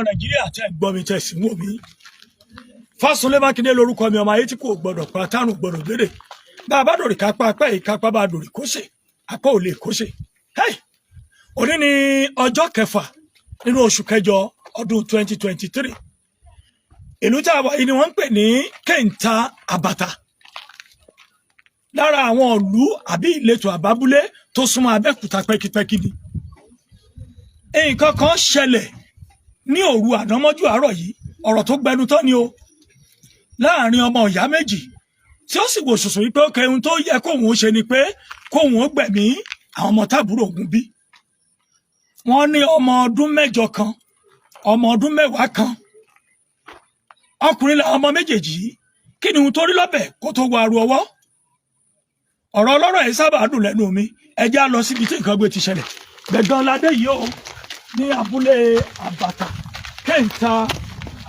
Nàìjíríà tẹ́ gbọ́ mi tẹ́ sì wò mí. Fásúnlé Mákindé lórúkọ mi, ọmọ ayé tí kò gbọdọ̀ pa tárùn gbọdọ̀ gbére. Bá a bá dòrì kápá apá ìkápá bá dòrì kóṣe, apá ò lè kóṣe. Òní ni ọjọ́ kẹfà nínú oṣù kẹjọ ọdún 2023. Ìlú tá a wà yìí ni wọ́n ń pè ní Kẹ́ńtà Àbàtà. Lára àwọn ìlú àbí ìletò àbábúlé tó súnmọ́ Abẹ́òkúta pẹ́kípẹ́kí ni. Nǹkan kan ṣẹlẹ̀ ní òru ànámọ́jú àárọ̀ yìí, ọ̀rọ̀ tó gbẹnu tán ni o, láàrin ọmọ ìyá méjì tí ó sì wò ṣoṣo wípé ó kẹun tó yẹ kóun ó ṣe ni pé kóun ó gbẹ̀mí àwọn ọmọ tábúrò òun bí. Wọ́n ní ọmọ ọdún mẹ́jọ kan, ọmọ ọdún mẹ́wàá kan. Ọkùnrin làwọn ọmọ méjèèjì yìí, kí ni ohun tó rí lọ́bẹ̀ kó tó wọ aru ọwọ́? Ọ̀rọ̀ ọlọ́rọ̀ yìí sábà dùn lẹ́nu mi, ẹ já lọ síbi tí nǹkan gbé ti ṣẹlẹ̀. Gbẹ̀gàn ládé yìí o, ní abúlé Àbàtà, Kẹ́ńtà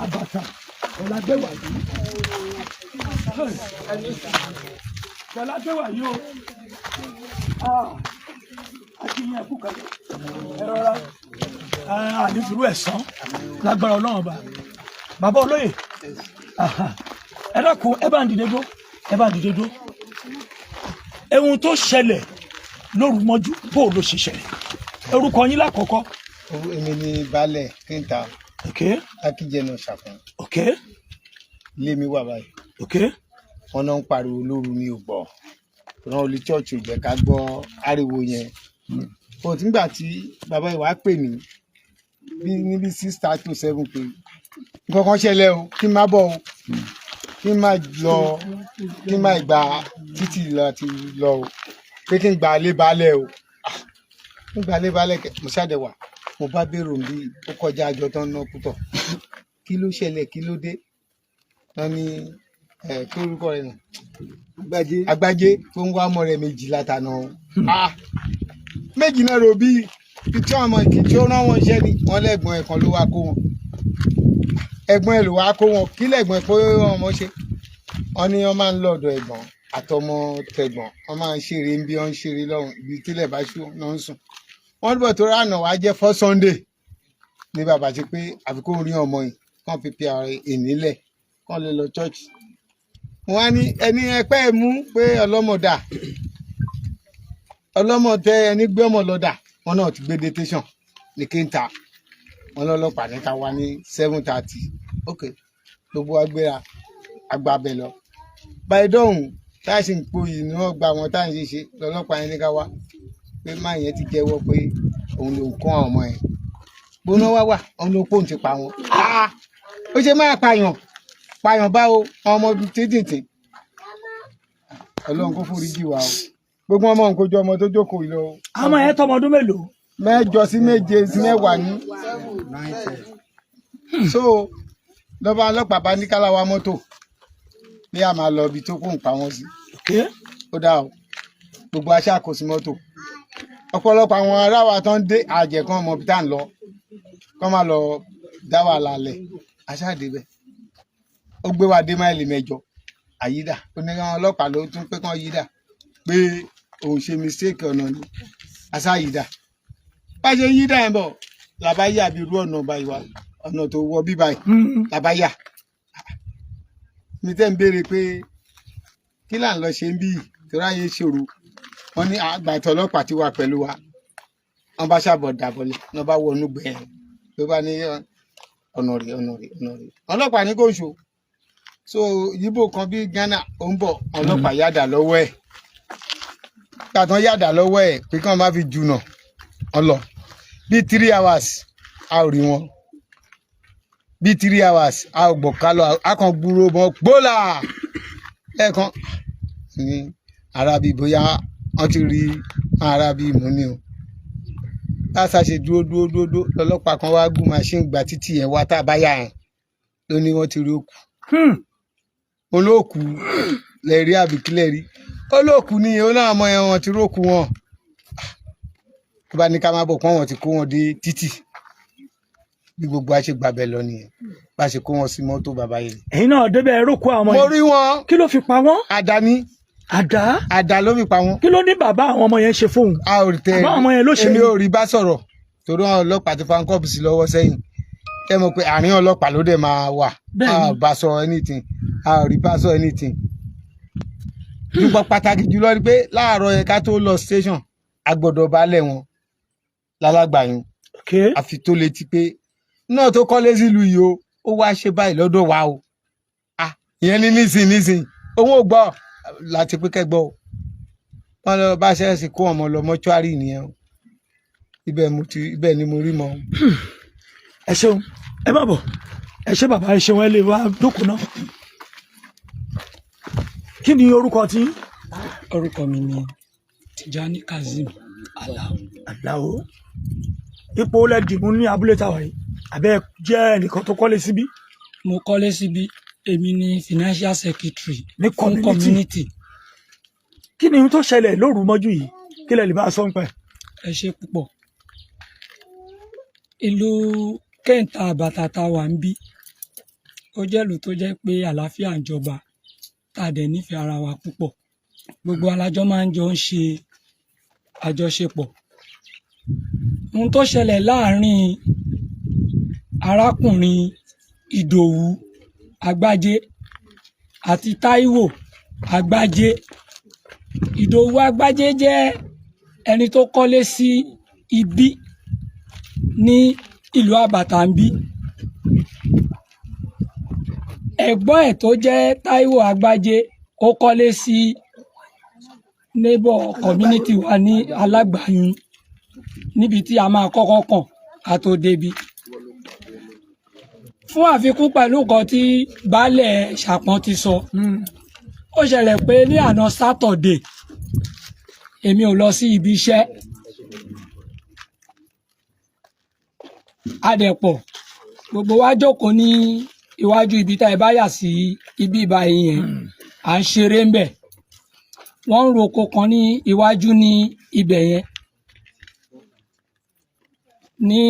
Àbàtà, ọ̀làgbẹ̀wà yìí. Ọ̀làgbẹ̀wà yìí o, àti ìyẹn ẹ̀kú kan, ẹ rọra, ànífìrú ẹ̀sán lágbára ọlọ́run ọba. Bàbá olóyè, ẹ dákun, ẹ bá ń dìde dó, ẹ bá ń dìde dó. Ohun tó ṣẹlẹ̀ lóru mọ́jú bó ló ṣe ṣẹlẹ̀? Orúkọ yín lákọ̀ọ́kọ́. Èmi ni baálẹ̀ Kẹ́ńtà. Akíjẹnu ṣàfihàn. Ilé mi wà báyìí. Wọ́n náà ń pariwo lóru mi ò gbọ́. Rán olú chọ́ọ̀chì ò jẹ́ ká gbọ́ ariwo yẹn. But nígbà tí bàbá ìwà pè mí níbi 6:30 to 7 pé nǹkan kan ṣẹlẹ̀ o, kí n má bọ̀ o, kí n má lọ, kí n má gba títì láti lọ o, pé kí n gba ilé baálẹ̀ o. N gba ilé baálẹ̀ mo ṣàdẹ̀wà, mo bá bèrò bí ó kọjá àjọ tán ná púpọ̀. Kí ló ṣẹlẹ̀, kí ló dé? Wọ́n ní kí orúkọ rẹ̀ nà? Àgbájé tó ń wá ọmọ rẹ̀ méjì látànà. Méjì náà rò bí tí ọmọ ìkìtì ó rán wọn iṣẹ́ ni wọ́n lẹ́gbọ̀n ẹ̀kan ló wá kó wọn. Ẹ̀gbọ́n ẹ̀ ló wá kó wọn, kí lẹ́gbọ̀n ẹ̀ kó ọmọ ṣe? Wọ́n ní wọ́n máa ń lọ́dọ̀ ẹ̀gbọ́n àtọmọ tẹ̀gbọ́n, wọ́n máa ń ṣeré bí wọ́n ń ṣeré lọ́hùn, ibi tílẹ̀ bá ṣú náà ń sùn. Wọ́n dúpọ̀ tó ránà wá jẹ́ fọ́ Sunday ní bàbá ti pé àfikún rí ọmọ yìí kàn fi pe ìnílẹ̀ kàn lè lọ chọ́ọ̀chì. Wọ́n á ní ẹni ẹpẹ́ mú pé ọlọ́mọdà ọlọ́mọdé ẹni gbé ọmọ lọ́dà, wọn náà ti gbé dé tẹ̀sán ní Kẹ́ńtà. Wọn lọ́lọ́pàá ní ká wá ní 7:30. Gbogbo wa gbéra agbábẹ lọ. Báyìí dọ̀hùn táìsì ń po yìí ni wọ́n gba àwọn táìsì ṣe lọ́lọ́pàá yẹn ní ká wá pé máa yẹn ti jẹ́wọ́ pé òun ló ń kọ́ àwọn ọmọ yẹn. Gbóná wá òun ló pòun ti pa wọn. Ó ṣe máa pààyàn báwo ọmọ títìtì. Ọlọ́run kó foríjì wa o. Gbogbo ọmọ nǹkan ojú ọmọ tó jókòó yìí lọ. Àwọn ẹ̀ tọmọ ọdún mélòó? 8 sí 7 sí 10 ní. So lọ́ba ọlọ́pàá bá ní ká láwa mọ́tò bí a máa lọ ibi tó kó ń pa wọn sí. Ó dá o, gbogbo aṣá kò sí mọ́tò. Ọ̀pọ̀lọpọ̀ àwọn ará wa tán dé àjẹkán ọmọ bí tá à ń lọ kán máa lọ dá wàhálà lẹ̀. Aṣá débẹ̀ ó gbé wa dé máìlì 8 àyídà. Ó ní káwọn ọlọ́pàá ló tún pé kán yídà pé òun ṣe mistake ọ̀nà ni. Aṣá yídà bá ṣe yídà ẹ̀ bọ̀ làbá yà bí irú ọ̀nà báyìí wá, ọ̀nà tó wọ bí báyìí làbá yà. Mi tẹ́ ń béèrè pé kí là ń lọ ṣe ń bí torí ayé ṣòro. Wọ́n ní àgbà ìtọ́ ọlọ́pàá ti wà pẹ̀lú wa. Wọ́n bá ṣàbọ̀ dàbọ̀lẹ̀, wọ́n bá wọnú gbẹ̀yìn ló bá ní ọ̀nà rẹ̀. Ọlọ́pàá ní kò ṣó. So yíbò kan bí Ghana ó ń bọ̀, ọlọ́pàá yàdà lọ́wọ́ ẹ̀. Gbàtàn yàdà lọ́wọ́ ẹ̀ pé kí wọ́n má fi jùnà ọlọ. Bí 3 hours a ò rí wọn. Bí 3 hours a ò gbọ̀ kálọ̀, a kàn gbúrò mọ́ gbólà ẹ̀kan ní arábí bóyá wọ́n ti rí arábí mú ni o. Láṣà ṣe dúró lọ́lọ́pàá kan wá gùn machine gba títì yẹn wá tá a bá yà yẹn ló ní wọ́n ti rí òkú. Olóòkú lẹ́rí àbí kílẹ̀ rí. Olóòkú ni ó náà mọ ẹ̀ wọ́n ti rókú wọn. Tó bá ní ká má bọ̀ pọ́n wọn ti kó wọn dé títì. Bí gbogbo a ṣe gbàbẹ lọ nìyẹn bá ṣe kó wọn sí mọ́tò bàbá yẹn. Ẹ̀yin náà débẹ̀ ẹ̀rọ kó àwọn ọmọ yẹn. Mo rí wọn. Kí ló fi pa wọ́n? Àdá ni. Àdá ló fi pa wọ́n. Kí ló ní bàbá àwọn ọmọ yẹn ṣe fóun? A ò rí tẹ bàbá àwọn ọmọ yẹn ló ṣe. Èmi ò rí bá sọ̀rọ̀ torí àwọn ọlọ́pàá ti fa kọ́ọ̀bù sí lọ́wọ́ sẹ́yìn. ẹ mọ̀ pé àárín ọlọ́pàá ló dẹ̀ máa wà a bá sọ anything a rí bá sọ anything. Nípa pàtàkì jùlọ ni pé láàárọ̀ yẹn ká tó lọ station a gbọ́dọ̀ balẹ̀ wọn lálàgbàyún àfi tó létí pé náà tó kọ́lé sílùú yìí ó wá ṣe báyìí lọ́dọ̀ wa o ìyẹn ní nísìn owó gbọ́ láti pé kẹ́gbọ́ o wọ́n lọ bá ṣẹ́ẹ̀sì kó ọmọ lọ mọ́ṣúárì nìyẹn o ibẹ̀ ni mo rí mọ́. Ẹ ṣeun ẹ má bọ̀ ẹ ṣe bàbá ẹ ṣeun ẹ lè wá dókòó náà. Kí ni orúkọ tí? Orúkọ mi ni Tijani Kazeem Alao. Ipò lẹ́dìmú ní abúlé tàwa yìí àbẹ́ jẹ́ ẹnìkan tó kọ́lé síbí? Mo kọ́lé síbí, èmi ni financial secretary ní community. Kí ni tó ṣẹlẹ̀ lóru mọ́jú yìí kí lẹ lè bá a sọ ń pẹ́? Ẹ ṣe púpọ̀. Ìlú Kẹ́ńtà Àbàtà tá wà ń bí ó jẹ́ ìlú tó jẹ́ pé àlàáfíà ń jọba tá a dẹ̀ nífẹ̀ẹ́ ara wa púpọ̀. Gbogbo alájọ máa ń jọ ń ṣe àjọṣepọ̀. Ohun tó ṣẹlẹ̀ láàárín arákùnrin Ìdòwú Agbájé àti Táíwò Agbájé. Ìdòwú Agbájé jẹ́ ẹni tó kọ́lé sí ibí ní ìlú Àbàtà ń bí. Ẹ̀gbọ́n ẹ̀ tó jẹ́ Táíwò Agbájé ó kọ́lé sí neighbor community wa ní Alágbàyún níbi tí a máa kọ́kọ́ kàn ká tó débi. Fún àfikún pẹ̀lú nǹkan tí baálẹ̀ Ṣàpọ́n ti sọ, ó ṣẹlẹ̀ pé ní àná Saturday èmi ò lọ sí ibi iṣẹ́. Adẹ̀pọ̀ gbogbo wa jókòó ní iwájú ibi tá ẹ bá yà sí ibi ìbáyìí yẹn à ń ṣeré ń bẹ̀. Wọ́n ń roko kan ní iwájú ní ibẹ̀ yẹn ní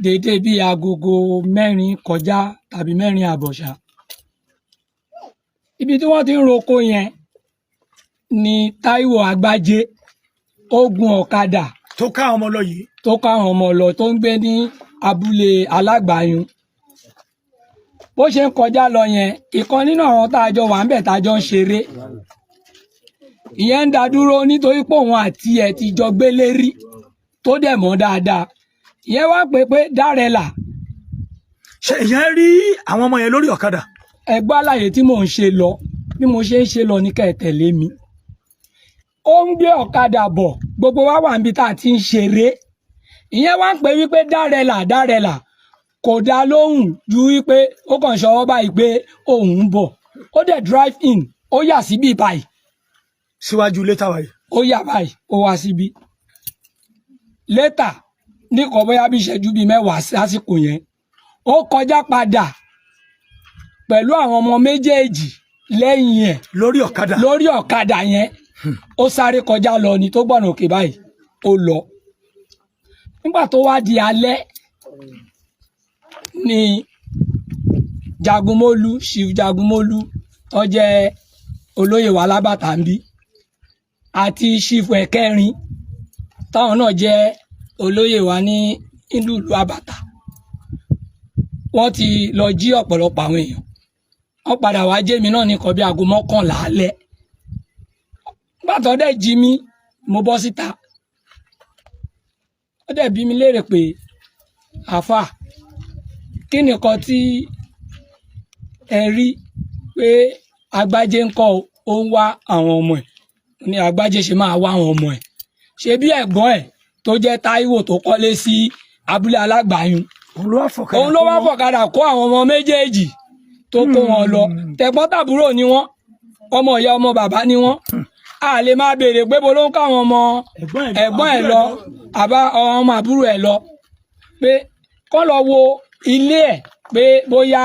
déédéé bíi agogo 4 kọjá tàbí 4 àbọ̀ ṣá. Ibi tí wọ́n ti ń roko yẹn ni Táíwò Agbájé ó gun ọ̀kadà tó ká ọmọ lọ yìí tó ká àwọn ọmọ lọ tó ń gbé ní abúlé Alágbàyún. Bó ṣe ń kọjá lọ yẹn ìkan nínú àwọn tá a jọ wà ń bẹ̀ tá a jọ ń ṣeré ìyẹn ń dá dúró nítorí pé òun àti ẹ̀ ti jọ gbélé rí tó dẹ̀ mọ̀ dáadáa. Ìyẹn wá pé dárẹ́là. Ṣé ìyẹn rí àwọn ọmọ yẹn lórí ọ̀kadà? Ẹgbẹ́ àlàyé tí mò ń ṣe lọ bí mo ṣe ń ṣe lọ ní ká ẹ tẹ̀lé mi. Ó ń gbé ọ̀kadà bọ̀ gbogbo wa wà níbi tá a ti ń ṣeré. Ìyẹn wá ń pè wípé dárẹ́là kò dá lóhùn ju wípé ó kàn ṣọwọ́ báyìí pé òun ń bọ̀. Ó dẹ̀ drive in ó yà síbí báyìí. Síwájú létà wáyé. Ó yà báyìí ó wá síbí. Létà ní kò bóyá bí ìṣẹ́jú bíi 10 lásìkò yẹn ó kọjá padà pẹ̀lú àwọn ọmọ méjèèjì lẹ́yìn ẹ̀ lórí ọ̀kadà yẹn. Ó sáré kọjá lọ ni tó gbọ̀nà òkè báyìí ó lọ. Nígbà tó wá di alẹ́ ni Jagunmólú Chief Jagunmólú tó jẹ́ olóyè wa lábàtà ń bí àti Chief ẹ̀kẹrin táwọn náà jẹ́ olóyè wa ní ìlú Àbàtà wọ́n ti lọ jí ọ̀pọ̀lọpọ̀ àwọn èèyàn. Wọ́n padà wá jẹ́ mi náà ní nǹkan bí aago 11 alẹ́. Nígbà tó dẹ̀ jí mi mo bọ́ síta. Ó dẹ̀ bí mi léèrè pé àfà kí nìkan tí ẹ rí pé Agbájé ń kọ́ ó ń wá àwọn ọmọ ẹ̀ ní Agbájé ṣe máa wá àwọn ọmọ ẹ̀ ṣe bí ẹ̀gbọ́n ẹ̀ tó jẹ́ Táíwò tó kọ́lé sí abúlé Alágbàyún òun ló wá fọ̀kadà kó àwọn ọmọ méjèèjì tó kó wọn lọ. Tẹ̀gbọ́n-tàbúrò ni wọ́n, ọmọ ìyá ọmọ bàbá ni wọ́n. A lè máa béèrè pé bó ló ń káwọn ọmọ ẹ̀gbọ́n ẹ̀ lọ àbá ọmọ àbúrò ẹ̀ lọ pé kọ́ lọ wo ilé ẹ̀ pé bóyá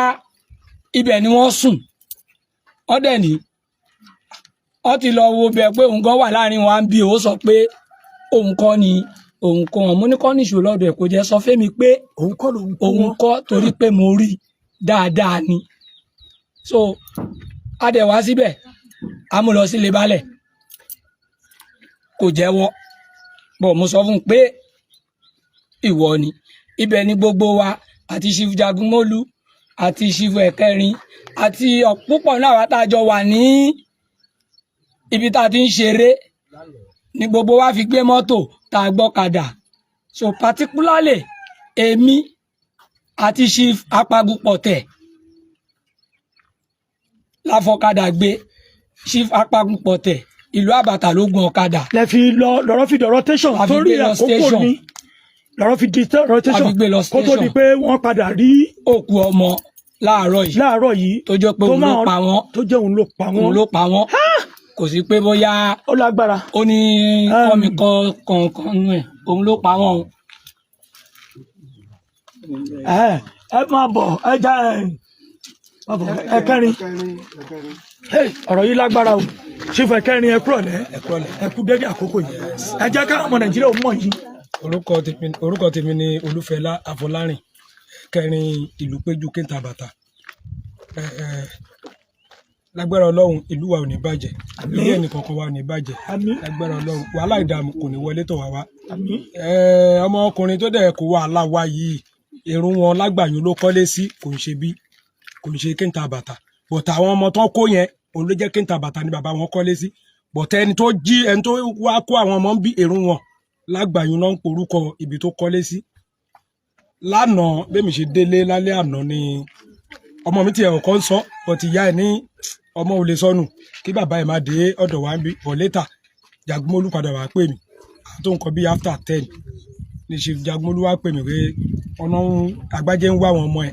ibẹ̀ ni wọ́n sùn. Wọ́n dẹ̀ ní wọ́n ti lọ wo bẹ̀ pé òun gan wà láàrin wọn bí ó sọ pé òun kọ́ ni òun kọ́ wọn. Mo ní kọ́ níṣó lọ́dọ̀ ẹ̀ kò jẹ́ sọ fẹ́mi pé òun kọ́ torí pé mo rí dáadáa ni. So a dẹ̀ wá síbẹ̀ a mú lọ sílé baálẹ̀ kò jẹ́wọ́ bọ̀ mo sọ fún un pé ìwọ ni. Ibẹ̀ ni gbogbo wa àti chief Jagunmólú àti chief ẹ̀kẹrin àti púpọ̀ náà wá tá a jọ wà ní ibi tá a ti ń ṣeré ni gbogbo wa fi gbé mọ́tò tá a gbọ́kadà so particularly èmi àti chief Apagupọ̀tẹ̀ láfọ̀kadà gbé chief Apagupọ̀tẹ̀ ìlú Àbàtà ló gun ọ̀kadà. lẹ fi lọ́rọ̀ fi dọ̀rọ̀ tẹsán torí àkókò ní lọ́rọ̀ fi di dọ̀rọ̀ tẹsán kó tó di pé wọ́n padà rí òkú ọmọ láàárọ̀ yìí tó jẹ́ pé òun ló pa wọ́n òun ló pa wọ́n kò sí pé bóyá ó lágbára ó ní kọ́mi kọ̀ọ̀kan nù ẹ̀ òun ló pa wọ́n. ẹ máa bọ̀ ẹ já ẹ̀kẹrin ọ̀rọ̀ yìí lágbára o ṣífù ẹ̀kẹrin ẹ kúrọ̀lẹ́ ẹ kú dédé àkókò yìí ẹ jẹ́ ká ọmọ Nàìjíríà ò mọ̀ yìí. orúkọ tèmi ni Olúfẹ́lá Afọlárìn kẹrin ìlú péjú kéńtà bàtà lágbára Ọlọ́run ìlú wa ò ní bàjẹ́ ilé ẹnìkankan wa ò ní bàjẹ́ lágbára Ọlọ́run wàhálà ìdààmú kò ní wọlé tọ̀ wá. ọmọkùnrin tó dẹ̀ kó wàhálà wá yìí irun wọn lágbàáyé ló kọ́lé sí kò ń ṣe kéńtà bàtà bọ̀tà àwọn ọmọ tó kó yẹn òun ló jẹ́ kéńtà bàtà ni bàbá wọn kọ́lé sí bọ̀tà ẹni tó wá kó àwọn ọmọ ń bí irun wọn lágbàáyé náà ń porúkọ ibi tó kọ́lé sí. lánàá bẹ́ẹ̀mi ṣe délé lálẹ́ àná ni ọmọ mi tiẹ̀ ọ̀kan sọ ọtí ìyá ẹ̀ ní ọmọ ò lè sọnù kí bàbá ẹ̀ má dé ọ̀dọ̀ wa ń bí bọ̀ létà Jagunmólú padà wá pè mí tó nǹkan bíi after 10 ní ṣe Jagunmólú wá pè mí pé ọ̀nà Àgbájé ń wá àwọn ọmọ ẹ̀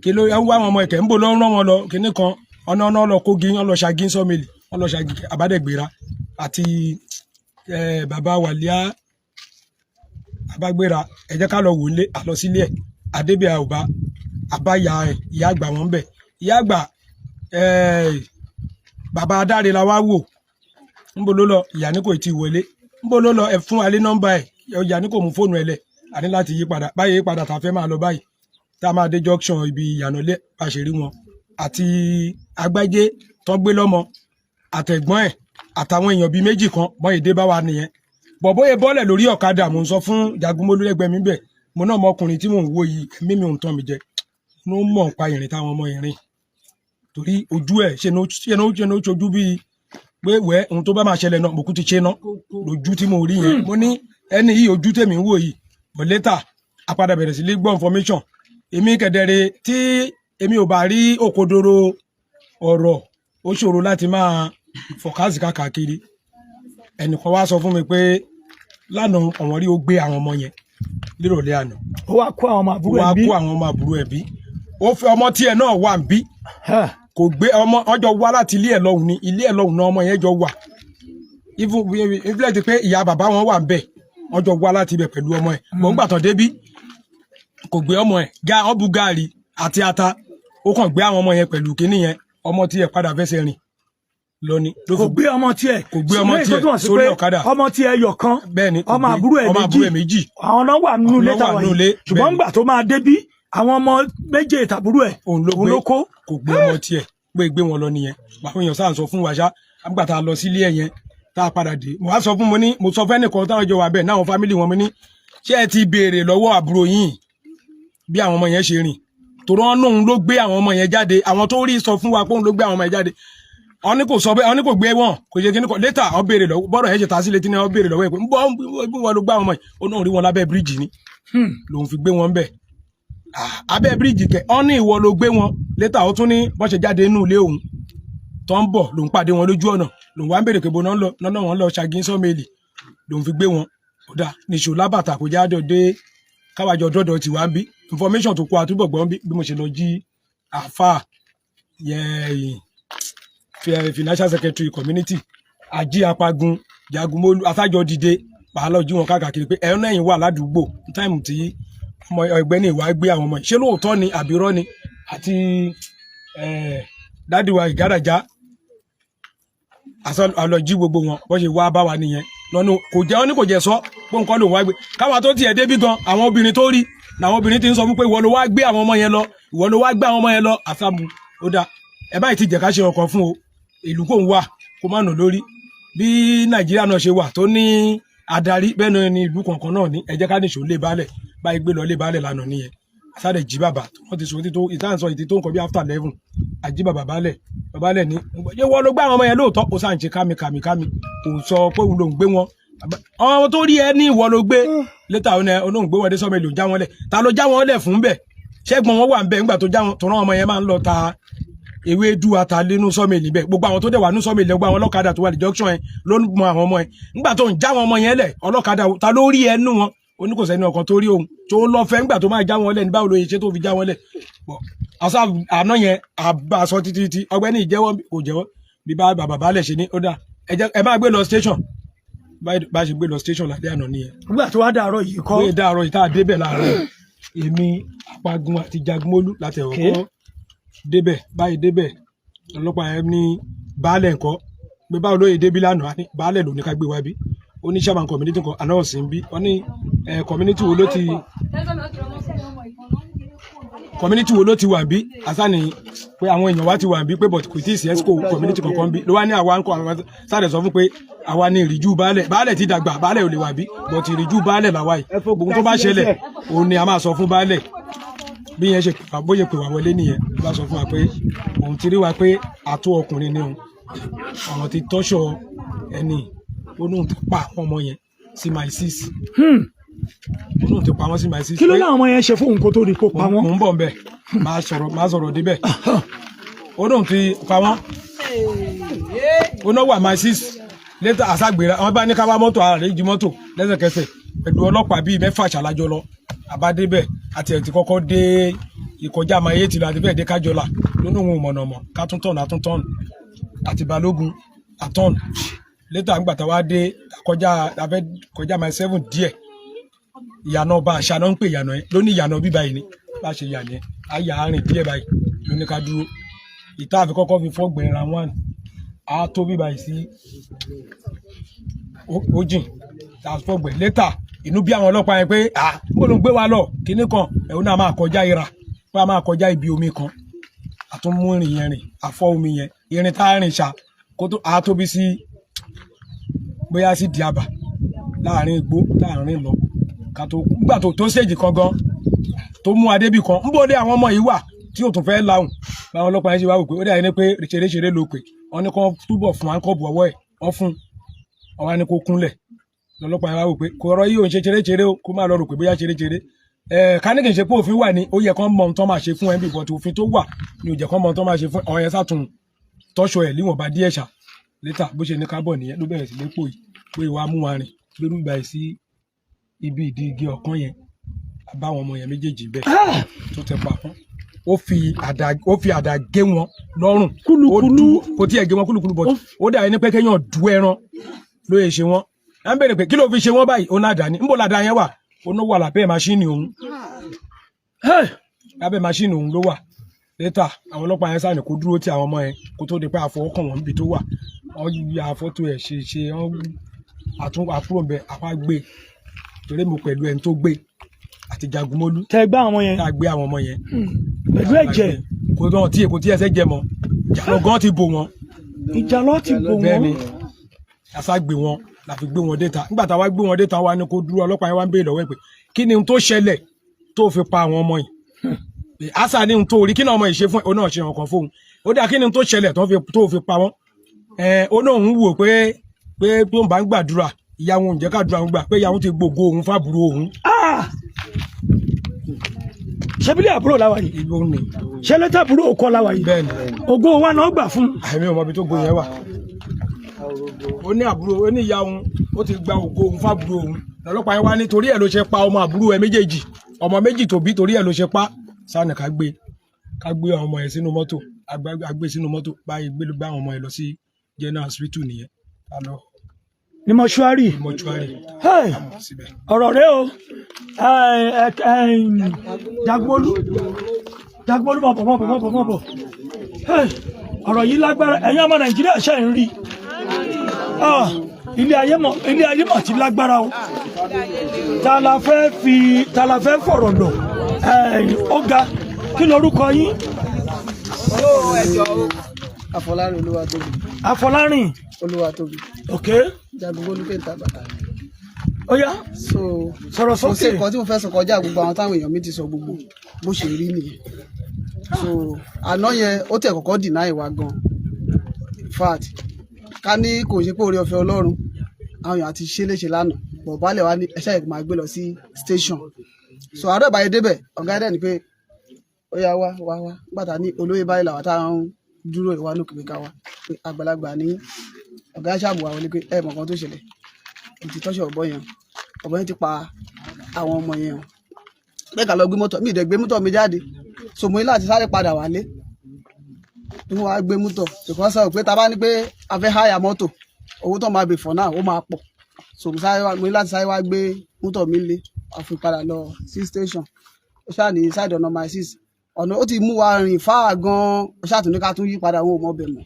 kí ló ń wá àwọn ọmọ ẹ̀ kẹ́ ń bò lọ́rùn wọn lọ kíní kan ọ̀nà lọ kógi ọ̀nà ṣagi sọ́mìlì ọ̀nà ṣagi àbádẹ́gbéra àti bàbá wàlíà àbágbéra ẹ jẹ́ ká lọ wò lé àlọ sílé ẹ̀ àdébíà ọba àbáyà ẹ̀ ìyá àgbà wọn bẹ̀ ìyá àgbà bàbá adáre la wá wò ń bò ló lọ ìyá ní kò tí ì wọlé ń bò ló lọ ẹ fún alẹ́ nọ́mbà ẹ̀ ìyá ní kò mú fóònù ẹ̀ lẹ̀ àní láti yí padà báyìí yí padà tá a fẹ́ máa lọ báyìí tá a máa dé junction ibi ìyànàlẹ́ àṣírí wọn àti Àgbájé tó gbé lọ́mọ àtẹ̀gbọ́n ẹ̀ àtàwọn èèyàn bíi méjì kan bọ́n èdè bá wa nìyẹn bọ̀bọ́yè bọ́lẹ̀ lórí ọ̀kadà mò ń sọ fún Jagunmólú lẹ́gbẹ̀ẹ́ mi bẹ̀ mo náà ọmọkùnrin tí mò ń wo yìí mímí òun tán mi jẹ ló mọ̀ nípa ìrìn táwọn ọmọ ìrìn torí ojú ẹ̀ ṣe ní ó ṣojú bíi pé wẹ́ ohun tó bá máa ṣẹlẹ̀ náà mo kú ti ṣe náà lójú tí mo rí yẹn mo ní ẹni yìí ojú tèmi ń wò yìí but later àpadà bẹ̀rẹ̀ sí lé gbọ́ information èmi kẹ̀dẹ̀rẹ̀ tí èmi ò bá rí òkodoro ọ̀rọ̀ ó ṣòro láti máa fọ̀kásì káàkiri ẹnìkan wá sọ fún mi pé lánàá àwọn rí ó gbé àwọn ọmọ yẹn lérọ̀lẹ́ àná ó wá kó àwọn ọmọ àbúrò ẹ̀ bí ó fẹ́ ọmọ tiẹ̀ náà wà ń bí kò gbé ọmọ ọjọ́ wá láti ilé ẹ̀ lọ́hùn ni ilé ẹ̀ lọ́hùn náà ọmọ yẹn jọ wà ìfúlẹ̀ ti pé ìyá bàbá wọn wà ń bẹ̀ ọjọ́ wá láti ibẹ̀ pẹ̀lú ọmọ ẹ̀ mọ̀ ń gbàtàn débí kò gbé ọmọ ẹ̀ ọbù gaàrí àti ata ó kàn gbé àwọn ọmọ yẹn pẹ̀lú kínní yẹn ọmọ tiẹ̀ padà fẹsẹ̀ rìn lọ ni. kò gbé ọmọ tiẹ̀ sórí ọ̀kadà ọmọ tiẹ̀ yọ kan ọmọ àbúrò ẹ̀ méjì àwọn náà wà nínú ilé táwọn yìí ṣùgbọ́n ńgbà tó máa débí àwọn ọmọ méje tàbúrò ẹ̀ òun ló kó. kò gbé ọmọ tiẹ̀ gbé wọn lọ nìyẹn àwọn èèyàn sáà sọ fún wa ṣá àgbà tá a lọ sílé ẹ̀ yẹn tá a padà dé mo wá sọ fún mo sọ fẹ́ nìkan táwọn jọ wà bẹ́ẹ̀ náà àwọn fámìlì wọn mo ní ṣé ẹ ti béèrè lọ́wọ́ àbúrò yín bí àwọn ọmọ yẹn ṣe rìn torí wọn lóun ló gbé àwọn ọmọ yẹn jáde àwọn tó rí sọ fún wa pé òun ló gbé àwọn ọmọ yẹn jáde wọn ní kò sọ bẹ́ẹ̀ wọn ní kò gbé wọn kò yẹ kí ní kọ létà wọn béèrè lọ́wọ́ bọ́dọ̀ yẹn ṣe ta sí létí ní wọn béèrè lọ́wọ́ ẹ̀ pé wọn ló gbé àwọn ọmọ yẹn ó náà rí wọn lábẹ́ bíríìjì ni lòun fi gbé wọn bẹ̀ abẹ́ bíríìjì kẹ ọ́n ní ìwọ ló gbé wọn létà ó tún ní bọ́n ṣe jáde inú ilé òun tó ń bọ̀ lòun pàdé wọn lójú ọ̀nà lòun wá ń béèrè pé bó náà wọn lọ ṣàgín sọ́mẹ́lì lòun fi gbé wọn kódà níṣó lábàtà kò jáde dé káwájọ dọ́dọ̀ tí wàá ń bí information tó kó àtúbọ̀ gbọ́n bí mo ṣe lọ jí àáfàá yẹn financial secretary community àjí apagun Jagunmólú asájọ dìde pàálọ̀ jí wọn káàkiri pé ẹ̀rọ náà yìí wà ládùúgbò táìmù tí ọmọ ẹgbẹ́ ní ìwà gbé àwọn ọmọ yìí ṣé lóòótọ́ ni àbírọ́ ni àti dádìwà ìgáràjá àlọ́jí gbogbo wọn bó ṣe wá bá wa nìyẹn lọ́nà kò jẹ́ ọ́ ní kò jẹ́ sọ pé nǹkan lòun wá gbé káwa tó tiẹ̀ débí gan àwọn obìnrin tó rí làwọn obìnrin ti ń sọ fún pé ìwọ ló wá gbé àwọn ọmọ yẹn lọ ìwọ ló wá gbé àwọn ọmọ yẹn lọ àfàmù ó dáa ẹ báyìí ti jẹ́ ká ṣe ọkọ̀ fún o ìlú kò ń wà kó má nà lórí bí Nàìjíríà náà ṣe wà tó ní adarí bẹ́ẹ̀ náà ni ìlú kọ̀ọ̀kan náà ní ẹ jẹ́ ká nìṣó lé baálẹ̀ báyìí gbé lọ lé baálẹ̀ lánàá nìyẹn sáré jí bàbá wọ́n ti sọ ìtàn sọ ìtì tó ń kọ bí after 11 àjí bàbá balẹ̀ ní ṣé wọ́n ló gbá àwọn ọmọ yẹn lóòótọ́ ó sáà ń ṣe kámi kò sọ pé òun ló ń gbé wọn àwọn tó rí ẹ ní ìwọ ló gbé létà olóhùn gbé wọn dé sọmọ ìlú já wọn lẹ̀ ta ló já wọn lẹ̀ fún bẹ̀ ṣẹ́gbọ́n wọn wà ń bẹ̀ nígbà tó já wọn tó rán ọmọ yẹn máa ń lọ ta ewédú àtàlénú sọmẹlì bẹ́ẹ̀ gbogbo àwọn tó dẹ̀ wà ní sọmẹlì gbogbo àwọn ọlọ́kadà tó wà ní junction yẹn ló ń mọ àwọn ọmọ yẹn nígbà tó ń já wọn ọmọ yẹn lẹ̀ ọlọ́kadà ta ló rí ẹnu wọn oníkòsẹ́ni ọkàn tó rí òun tó lọ fẹ́ nígbà tó máa já wọn lẹ̀ ní báwo ló yẹ ṣe tó fi já wọn lẹ̀ àṣà àná yẹn àbàṣọ títí ọgbẹ́ni ìjẹ́wọ́ kò jẹ́wọ́ bí bàbá balẹ̀ ṣe ní ó dà ẹ máa gbé lọ station bá ṣe gbé lọ station lálẹ́ àná nìyẹn. nígbà tó wá dàárọ̀ yìí kọ́. gbé dàárọ̀ yìí tá a débẹ̀ láàárọ̀ èmi Apagun àti Jagunmólú láti ẹ̀wọ̀n kọ́ débẹ̀ báyìí débẹ̀ ọlọ́pàá yẹn ní baálẹ̀ nǹkan pé báwo lóye débí lánàá baálẹ̀ ló ní ká gbé wá bí ó ní chairman community kan àná ọ̀sìn bí wọ́n ní community wo ló ti wà bí àsáni pé àwọn èèyàn wá ti wà bí pé but kò tí ì sí esco community kankan bí ló wá ní àwa ń kọ àwọn sáré sọ fún pé àwa ní ìrìjú baálẹ̀ ti dàgbà baálẹ̀ ò lè wà bí but ìrìjú baálẹ̀ làwa yìí gbogbo tó bá ṣẹlẹ̀ òun ni a máa sọ fún baálẹ̀ bí yẹn ṣe bóyá pè wá wọlé nìyẹn bá sọ fún wa pé òun ti rí wa pé àtó ọkùnrin ni òun àwọn ti tọ́ṣọ ẹni olóhùn ti pa àwọn ọmọ yẹn sí my sis olóhùn ti pa wọn sí my sis. kí ló láwọn ọmọ yẹn ṣe fún òun kó tó rí kó pa wọn. mò ń bọ̀ ń bẹ̀ máa sọ̀rọ̀ débẹ̀ olóhùn ti pa wọn onáwó my sis lẹ́tà àṣàgbèrè àwọn bá ní ká wá mọ́tò àrèjì mọ́tò lẹ́sẹ̀kẹsẹ̀ pẹ̀lú ọlọ́pàá bíi 6 ṣàlájọ lọ àbádébẹ̀ àti ẹ̀ ti kọ́kọ́ dé ìkọjá àmàyé tìlọ àti bẹ́ẹ̀ dé kájọlà lónà òun mọ̀nàmọ̀ kátúntọ̀nù àtúntọ̀nù àti balógun àtọ̀nù létà ńgbà tá wá dé kọjá àmàyé 7 díẹ̀ ìyànà ọba àṣà náà ń pè ìyànà yẹn lóní ìyànà bíbá yìí ni bá ṣe yànà yẹn àyà àárín díẹ̀ báyìí lóní ká dúró ìta àfi kọ́kọ́ fi fọ́gbẹ̀rẹ̀ ra 1 á tó bíbá yìí sí ojìn fọ́gbẹ̀ létà inú bí àwọn ọlọ́pàá yẹn pé bó ló ń gbé wa lọ kíní kan ẹ̀hún náà máa kọjá ìra pé a máa kọjá ibi omi kan àtúnmú ìrìn yẹn rìn àfọ omi yẹn irin tá a rìn ṣá kó tó a tóbi sí bóyá sí Diaba láàrin igbó láàrin lọ ká tó nígbà tó ṣèjì kan gan tó mú adébì kan ń bóde àwọn ọmọ yìí wà tí ò tún fẹ́ láwùn báwọn ọlọ́pàá yẹn ṣe wá wò pé ó dà yẹn ní pé ṣeré ló pè wọ́n ní kó túbọ̀ fún wa ń kọ́ bu ọwọ́ ẹ̀ wọ́n fún ọwọ́ ni kó kúnlẹ̀ lọ́lọ́pàá yẹn wá wò pé kò rọ yìí ò ń ṣe ṣeré o kó má lọ rò pé bóyá ṣeré káníkì ń ṣe pé òfin wà ní ó yẹ kán mọ ohun tó máa ṣe fún ẹ bí bọ́tù òfin tó wà ní ó jẹ́ kán mọ ohun tó máa ṣe fún ọ̀yẹ́ sátún tọ́ṣọ ẹ̀ líwọ̀n bá díẹ̀ ṣá létà bó ṣe ní kábọ̀ nìyẹn ló bẹ̀rẹ̀ sí lépò yìí pé ìwà mú wa rìn lórí ìgbà yìí sí ibi ìdí igi ọ̀kan yẹn àbáwọn ọmọ yẹn méjèèjì bẹ́ẹ̀ tó tẹ pa fún ó fi àdá gé wọn lọ́rùn kúlùkúlù kò tí ẹ̀ gé wọn kúlùkúlù bọ̀ ó dà ní pé kéèyàn du ẹran ló yẹ ṣe wọn ẹ ń bèrè pé kí ló fi ṣe wọn báyìí ó náà dà ní níbo làdá yẹn wà ó náà wà lábẹ́ máṣíìnì òun lábẹ́ máṣíìnì òun ló wà létà àwọn ọlọ́pàá yẹn sáà ní kó dúró tí àwọn ọmọ yẹn kó tó di pé àfọwọ́kàn wọn níbi tó wà wọ́n ya fọ́tò ẹ̀ ṣe àtúrò ń bẹ àpá gbé torí mo pẹ̀lú ẹni tó gbé àti Jagunmólú tẹ gbé àwọn ọmọ yẹn tá a gbé àwọn ọmọ yẹn pẹ̀lú ẹ̀jẹ̀ kò tí ẹsẹ̀ jẹ mọ́ ìjàlọ gan ti bò wọn ìjàlọ ti bò wọn bẹ́ẹ̀ ni àṣà gbé wọn la fi gbé wọn déta nígbà táwa gbé wọn déta wa ni kó dúró ọlọ́pàá yẹn wá ń béèrè lọ́wọ́ ẹ̀ pé kí ni ohun tó ṣẹlẹ̀ tó fi pa àwọn ọmọ yìí àṣà ni ohun tó rí kí ni ọmọ yìí ṣe fún ẹ ó náà ṣe ọkàn fóun ó dà kí ni ohun tó ṣẹlẹ̀ tó fi pa wọn ó náà ń wò pé tó ń bá ń gbàdúrà ìyàwó ń jẹ́ kàdúrà ń gbà pé ìyàwó ti gbogbo òun fàbúrò òun. ṣebílẹ̀ àbúrò láwa yìí ṣé lẹ́tà àbúrò kọ́ láwa yìí bẹ́ẹ̀ ni ògo wa náà gbà fún. àmì ọmọ ibi tó gbó yẹn wà ó ní àbúrò ó ní ìyá òun ó ti gba ògo òun fàbúrò òun lọ́lọ́pàá yẹn wá nítorí ẹ̀ ló ṣe pa ọmọ àbúrò ẹ̀ méjèèjì ọmọ méjì tó bí torí ẹ̀ ló ṣe pa sáànì ká gbé ọmọ ẹ̀ sínú mọ́tò agbé sínú mọ́tò báyìí gbé àwọn ọmọ ẹ̀ lọ sí general hospital nìyẹn ní mọ́ṣúárì ọ̀rọ̀ rẹ o Jagunmólú mọ̀bọ̀ ọ̀rọ̀ yìí lágbára ẹ̀yin ọmọ Nàìjíríà ṣe ń rí ilé ayé mọ̀ ti lágbára o ta la fẹ́ fọ̀rọ̀ lọ ọ̀gá kí lorúkọ yín. Afọlárin Olúwatóbi. Afọlárin Olúwatóbi. ok. Jagunmólú kẹta bàtà. ó yá so sọ̀rọ̀ kò sí sókè. nǹkan tí mo fẹ́ sọ kọjá gbogbo àwọn táwọn èèyàn mi ti sọ gbogbo bó ṣe rí nìyẹn so àná yẹn ó tẹ̀ kọ́kọ́ deny wa gan in fact ká ní kò ṣe pé oore ọ̀fẹ́ Ọlọ́run àwọn èèyàn àti ṣe léṣe lánàá bọ̀ baálẹ̀ wa ní ẹṣẹ́ ìgbìmọ̀ àgbẹ̀ lọ sí station so àárọ̀ ìbáyé débẹ̀ ọ̀gá ẹ̀dẹ̀ ni pé ó yá wá gbàtà ní olóyè báyìí làwọn táwọn dúró ìwà lókè ká wá pé àgbàlagbà ní ọ̀gá ṣàbùwà wọlé pé ẹ̀ mọ̀ kan tó ṣẹlẹ̀ ìtì tọ́ṣọ̀ ọ̀bọ yẹn ti pa àwọn ọmọ yẹn o pé ká lọ gbé mọ́tò mi ìdẹ̀ gbé mọ́tò mi jáde so mo ní láti sáré padà wálé tí mo wá gbé mọ́tò ìkọ́ sọ pé ta bá ní pé a fẹ́ háyà mọ́tò owó tó máa bè fọ̀ náà ó máa pọ̀ so mo ní láti sáré wá gbé mọ́tò mi lé a fi padà lọ sí station ó ṣáà ní side ọ̀nà my sis ọ̀nà ó ti mú wa rìn fáà gan-an ó ṣáà tún ní ká tún yí padà wọn ò mọ̀ bẹ̀ mọ́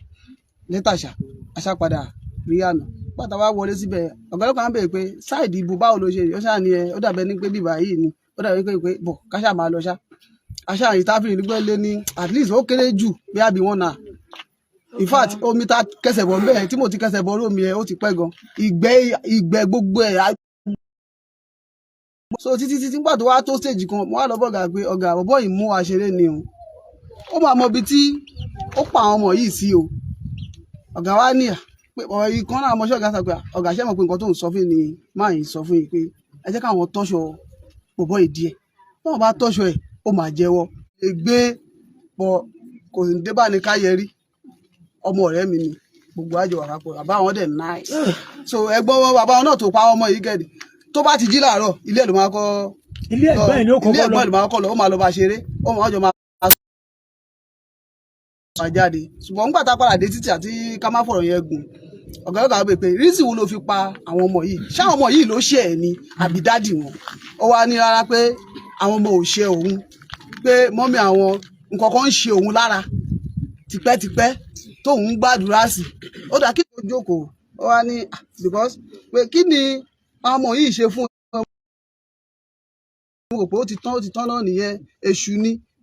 létàṣà aṣá padà rí àná pátá wá wọlé síbẹ̀ ọ̀gá ọlọ́pàá ń bèèrè pé sáìdì ìbò báwo ló ṣe ó ṣáà ní ẹ ó dàbẹ ní pé bíbá yìí ni ó dàbẹ pé bọ̀ káṣà máa lọ ṣá aṣá yìí tábìlì nígbẹ́ lé ní at least ó kéré jù bí àbí wọn náà in fact omi ta kẹsẹ̀ bọ̀ bẹ́ẹ̀ tí mo ti kẹsẹ̀ bọ̀ rómi ẹ ó ti pẹ́ gan ìgbẹ́ gbogbo ẹ̀ so títí nígbà tó wá tó stage kan mo wá lọ bọ́gà pé ọ̀gá bọ́bọ́ yìí mú wa ṣeré ni o ó máa mọ ibi tí ó pa àwọn ọmọ yìí sí o ọ̀gá wa níyà pé ìkan náà ọmọọṣẹ́ ọ̀gá sọ pé ọ̀gá ṣẹ́ mọ̀ pé nǹkan tó ń sọ fún ni máa yìí sọ fún yìí pé ẹ jẹ́ káwọn tọ́ṣọ bọ̀bọ̀ ìdí ẹ̀ wọ́n bá tọ́ṣọ ẹ̀ ó máa jẹ́wọ́ ègbé pọ̀ kò sì dé bá ní káyẹrí ọmọ ọ̀rẹ́ mi ni gbogbo àjọ wà papọ̀ bàbá wọn dẹ̀ nice so ẹgbọ́n wọn bàbá wọn náà tó pa ọmọ yìí gẹ̀dẹ̀ tó bá ti jí láàárọ̀ ilé ẹ̀ ló máa kọ́ ilé ẹ̀gbọ́n ẹ̀ ni ó kọ́kọ́ lọ ó máa lọ bá ṣeré ó máa jọ máa jáde ṣùgbọ́n nígbà tá a padà dé títì àti ká má fọ̀rọ̀ yẹn gùn ọ̀gá ọ̀gá wípé pé rísì wo ló fi pa àwọn ọmọ yìí ṣáwọn ọmọ yìí ló ṣe ẹ̀ ni àbí dádì wọn ó wá ní rárá pé àwọn ọmọ ò ṣe òun pé mọ́mí àwọn nǹkan kan ń ṣe òun lára tipẹ́tipẹ́ tóun gbàdúrà sí ó dà kí ló jókòó ó wá ní because pé kí ni àwọn ọmọ yìí ṣe fún mo rò pé ó ti tán náà nìyẹn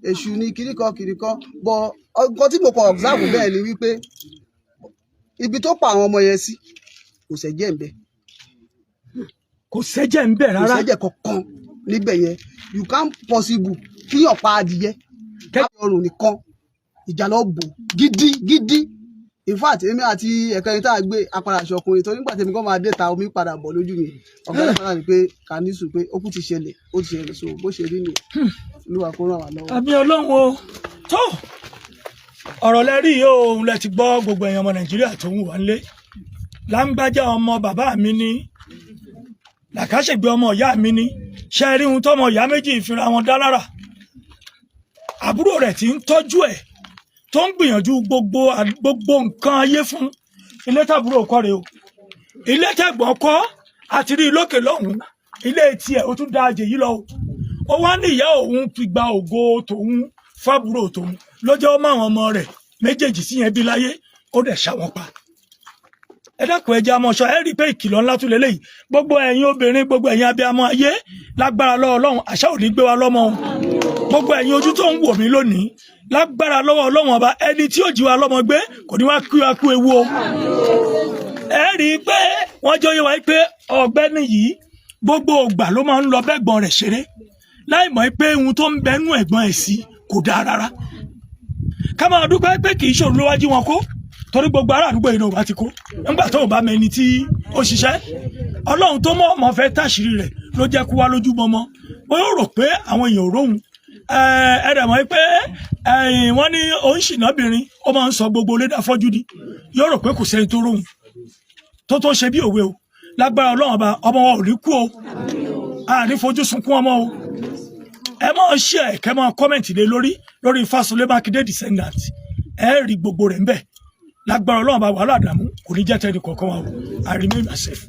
èṣù ni kìríkan bọ nǹkan tí mo kàn observe bẹ́ẹ̀ ni wípé ibi tó pa àwọn ọmọ yẹn sí kò sẹ́jẹ̀ ń bẹ. kò sẹ́jẹ̀ ń bẹ rárá. kò sẹ́jẹ̀ kankan níbẹ̀ yẹn you can possible kíyàn pa adìyẹ káyọ̀ ọrùn nìkan ìjà lọ bò gidi in fact èmi àti ẹ̀kẹ́rin tá a gbé apara aṣọ ọkùnrin torí nígbà tí èmi kàn máa dé ta omi padà bọ̀ lójú mi ọ̀gá ìfọ̀nà ni pé kàníṣù pé ó kú ti ṣẹlẹ̀ so bó ṣe rí nìyẹn olúwa kó ràn wá lọ́wọ́. àmì ọlọ́run o tó ọ̀rọ̀ lẹ rí yìí o òun lẹ ti gbọ́ gbogbo èèyàn ọmọ nàìjíríà tó ń wà nílé láńgbájá ọmọ bàbá mi ní làkàṣègbè ọmọ ìyá mi ní ṣe rí ohun tọmọ ìyá méjì ìfira wọn dá lára àbúrò rẹ̀ tí ń tọ́jú ẹ̀ tó ń gbìyànjú gbogbo nǹkan ayé fún ilé tàbúrò kọ́ rẹ̀ o ilé tẹ̀gbọ́n kọ́ àti rí lókè lọ́hùn ilé tiẹ̀ ó tún dáa jẹ yìí lọ o ó wá ní ìyá òun fi gba ògo tòun fábúrò tòun lọ́jọ́ ó máwọn ọmọ rẹ̀ méjèèjì sí yẹn bí láyé ó dẹ̀ ṣá wọn pa ẹ dákun ẹjẹ amọ̀ṣọ́ ẹ rí i pé ìkìlọ̀ ńlá tún lélẹ́yìí gbogbo ẹ̀yin obìnrin gbogbo ẹ̀yin abiyamọ ayé lágbára lọ́wọ́ Ọlọ́run àṣà ò ní gbé wa lọ́mọ o gbogbo ẹ̀yin ojú tó ń wò mí lónìí lágbára lọ́wọ́ Ọlọ́run ọba ẹni tí ò jí wa lọ́mọ gbé kò ní wá kú ewu o ẹ rí i pé wọ́n jọ yé wa pé ọ̀gbẹ́ni yìí gbogbo ògbà ló máa ń lọ bẹ́gbọ́n rẹ̀ ṣeré láì mọ̀ pé ohun tó ń bẹnu ẹ̀gbọ́n ẹ̀ sí kò dáa rárá ká máa dúpẹ́ pé kì í ṣòro ló wá jí wọn kó torí gbogbo ará àdúgbò yìí náà bá ti kó nígbà tó bá mẹni tí ó ṣiṣẹ́ Ọlọ́run tó mọ̀ ọmọ fẹ́ táṣìírí rẹ̀ ló jẹ́ kó wá lójú mọ́mọ́ ó yóò rò pé àwọn èèyàn òróhùn ẹ̀rẹ̀ mọ́ pé wọ́n ní oníṣìnàbìnrin ó máa ń sọ gbogbo lédà fọ́jú di yóò rò pé kò sẹ́ni tó róhùn tó ṣe bí òwe o lágbára Ọlọ́run ọba ọmọ wọn ò ní kú o àní fojú sunkún ọmọ o ẹ máa ṣe ẹ̀kẹ́ máa kọ́mẹ̀ntì lé lórí Fáṣọlé Mákindé descendant ẹ rí gbogbo rẹ̀ ń bẹ̀ lágbára Ọlọ́run bá wàhálà àdàmú kò ní jẹ́ tẹ́ni kọ̀ọ̀kan wa o I remain myself.